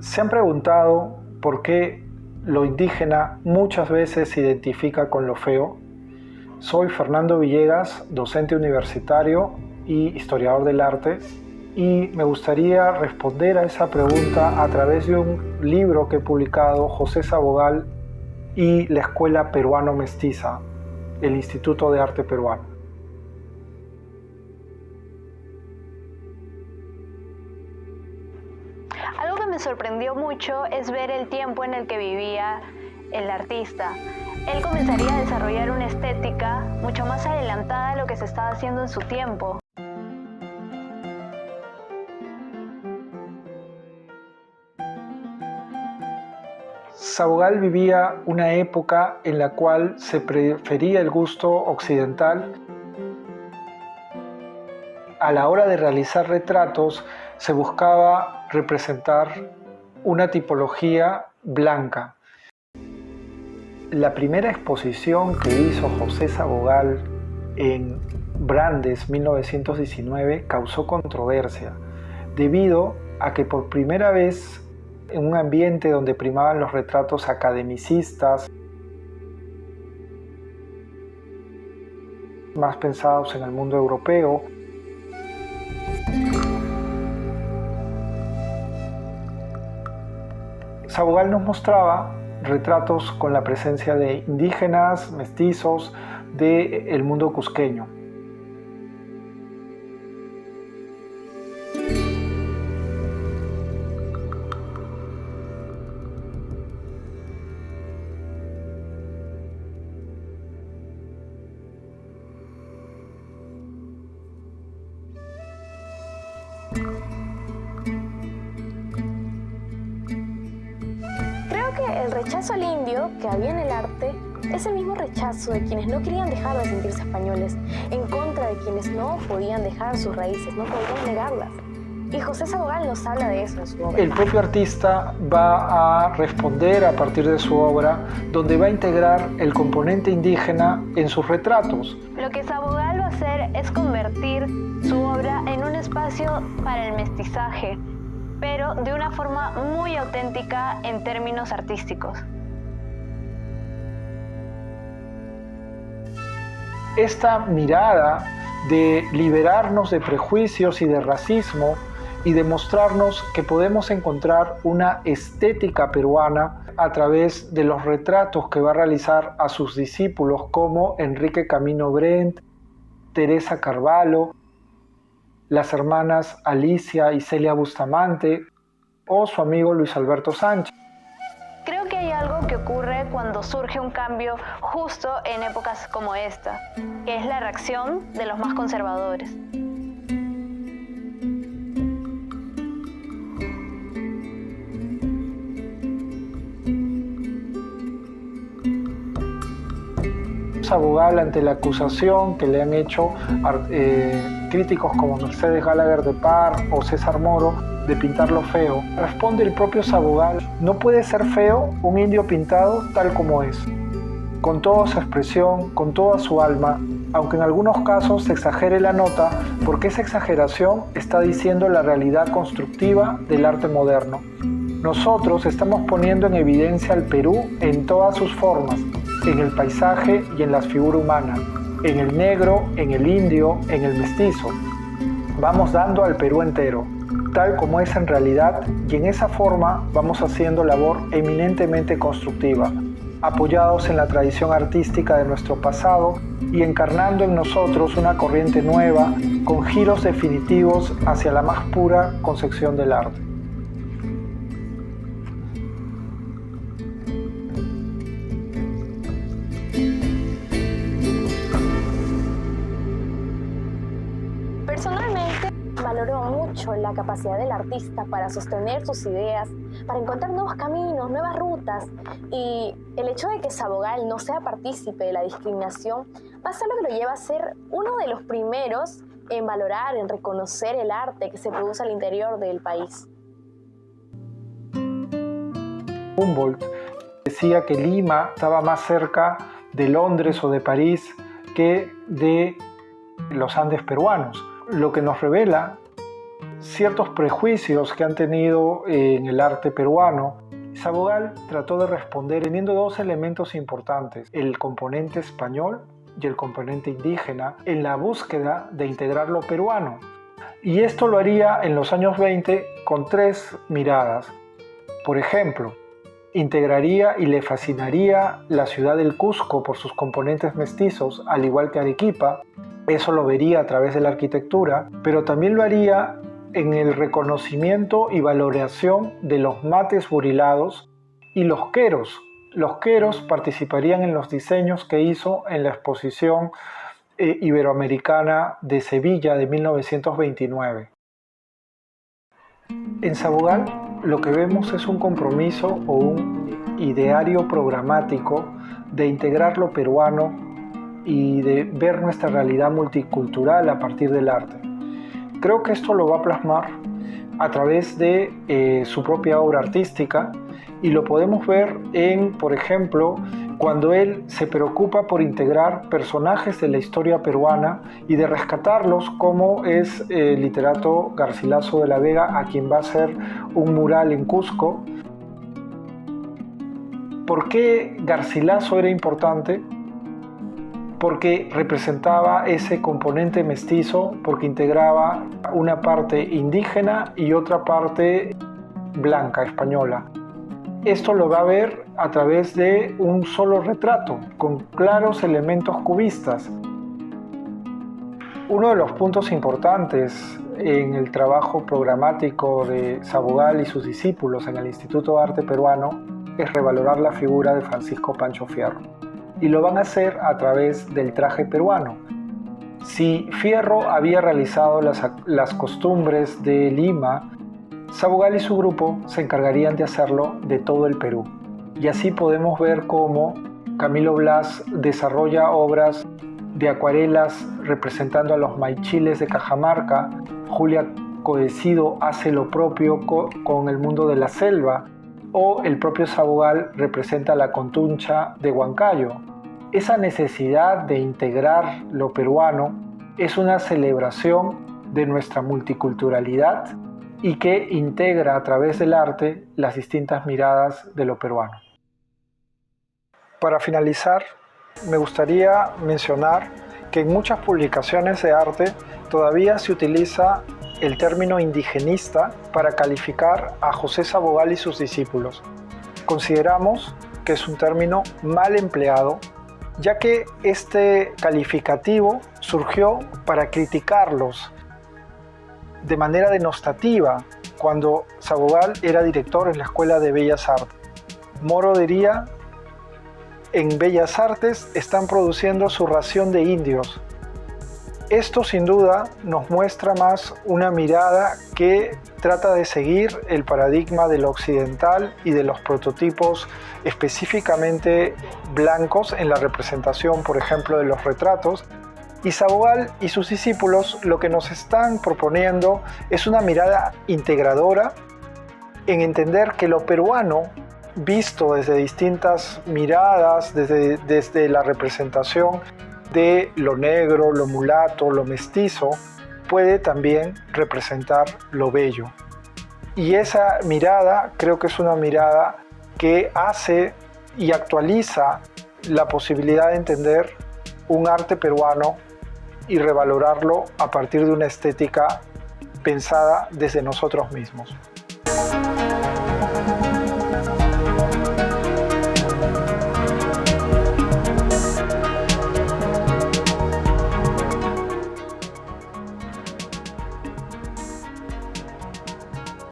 ¿Se han preguntado por qué lo indígena muchas veces se identifica con lo feo? Soy Fernando Villegas, docente universitario y historiador del arte, y me gustaría responder a esa pregunta a través de un libro que he publicado, José Sabogal y la Escuela Peruano-Mestiza, el Instituto de Arte Peruano. Algo que me sorprendió mucho es ver el tiempo en el que vivía el artista. Él comenzaría a desarrollar una estética mucho más adelantada a lo que se estaba haciendo en su tiempo. Sabogal vivía una época en la cual se prefería el gusto occidental. A la hora de realizar retratos se buscaba representar una tipología blanca. La primera exposición que hizo José Sabogal en Brandes 1919 causó controversia debido a que por primera vez en un ambiente donde primaban los retratos academicistas, más pensados en el mundo europeo, Sabogal nos mostraba retratos con la presencia de indígenas, mestizos, del mundo cusqueño. Creo que el rechazo al indio que había en el arte es el mismo rechazo de quienes no querían dejar de sentirse españoles, en contra de quienes no podían dejar sus raíces, no podían negarlas. Y José Sabogal nos habla de eso en su obra. El propio artista va a responder a partir de su obra, donde va a integrar el componente indígena en sus retratos. Lo que Sabogal va a hacer es convertir su obra en un espacio para el mestizaje, pero de una forma muy auténtica en términos artísticos. Esta mirada de liberarnos de prejuicios y de racismo y de mostrarnos que podemos encontrar una estética peruana a través de los retratos que va a realizar a sus discípulos como Enrique Camino Brent, Teresa Carvalho, las hermanas Alicia y Celia Bustamante o su amigo Luis Alberto Sánchez. Creo que hay algo que ocurre cuando surge un cambio justo en épocas como esta, que es la reacción de los más conservadores. Sabogal, ante la acusación que le han hecho críticos como Mercedes Gallagher de Par o César Moro de pintarlo feo, responde el propio Sabogal: no puede ser feo un indio pintado tal como es, con toda su expresión, con toda su alma, aunque en algunos casos se exagere la nota, porque esa exageración está diciendo la realidad constructiva del arte moderno. Nosotros estamos poniendo en evidencia al Perú en todas sus formas, en el paisaje y en la figura humana, en el negro, en el indio, en el mestizo. Vamos dando al Perú entero, tal como es en realidad, y en esa forma vamos haciendo labor eminentemente constructiva, apoyados en la tradición artística de nuestro pasado y encarnando en nosotros una corriente nueva con giros definitivos hacia la más pura concepción del arte. Personalmente, valoró mucho la capacidad del artista para sostener sus ideas, para encontrar nuevos caminos, nuevas rutas, y el hecho de que Sabogal no sea partícipe de la discriminación va a ser lo que lo lleva a ser uno de los primeros en valorar, en reconocer el arte que se produce al interior del país. Humboldt decía que Lima estaba más cerca de Londres o de París que de los Andes peruanos, lo que nos revela ciertos prejuicios que han tenido en el arte peruano, Sabogal trató de responder teniendo dos elementos importantes, el componente español y el componente indígena, en la búsqueda de integrar lo peruano. Y esto lo haría en los años 20 con tres miradas. Por ejemplo, integraría y le fascinaría la ciudad del Cusco por sus componentes mestizos, al igual que Arequipa. Eso lo vería a través de la arquitectura, pero también lo haría en el reconocimiento y valoración de los mates burilados y los queros. Los queros participarían en los diseños que hizo en la exposición iberoamericana de Sevilla de 1929. En Sabogal lo que vemos es un compromiso o un ideario programático de integrar lo peruano y de ver nuestra realidad multicultural a partir del arte. Creo que esto lo va a plasmar a través de su propia obra artística y lo podemos ver en, por ejemplo, cuando él se preocupa por integrar personajes de la historia peruana y de rescatarlos, como es el literato Garcilaso de la Vega, a quien va a hacer un mural en Cusco. ¿Por qué Garcilaso era importante? Porque representaba ese componente mestizo, porque integraba una parte indígena y otra parte blanca, española. Esto lo va a ver a través de un solo retrato, con claros elementos cubistas. Uno de los puntos importantes en el trabajo programático de Sabogal y sus discípulos en el Instituto de Arte Peruano es revalorar la figura de Francisco Pancho Fierro. Y lo van a hacer a través del traje peruano. Si Fierro había realizado las costumbres de Lima, Sabogal y su grupo se encargarían de hacerlo de todo el Perú. Y así podemos ver cómo Camilo Blas desarrolla obras de acuarelas representando a los maichiles de Cajamarca, Julia Codecido hace lo propio con el mundo de la selva, o el propio Sabogal representa la contuncha de Huancayo. Esa necesidad de integrar lo peruano es una celebración de nuestra multiculturalidad y que integra a través del arte las distintas miradas de lo peruano. Para finalizar, me gustaría mencionar que en muchas publicaciones de arte todavía se utiliza el término indigenista para calificar a José Sabogal y sus discípulos. Consideramos que es un término mal empleado, ya que este calificativo surgió para criticarlos de manera denostativa cuando Sabogal era director en la Escuela de Bellas Artes. Moro diría: en Bellas Artes están produciendo su ración de indios. Esto sin duda nos muestra más una mirada que trata de seguir el paradigma de lo occidental y de los prototipos específicamente blancos en la representación, por ejemplo, de los retratos. Y Sabogal y sus discípulos lo que nos están proponiendo es una mirada integradora en entender que lo peruano, visto desde distintas miradas, desde la representación de lo negro, lo mulato, lo mestizo, puede también representar lo bello. Y esa mirada creo que es una mirada que hace y actualiza la posibilidad de entender un arte peruano y revalorarlo a partir de una estética pensada desde nosotros mismos.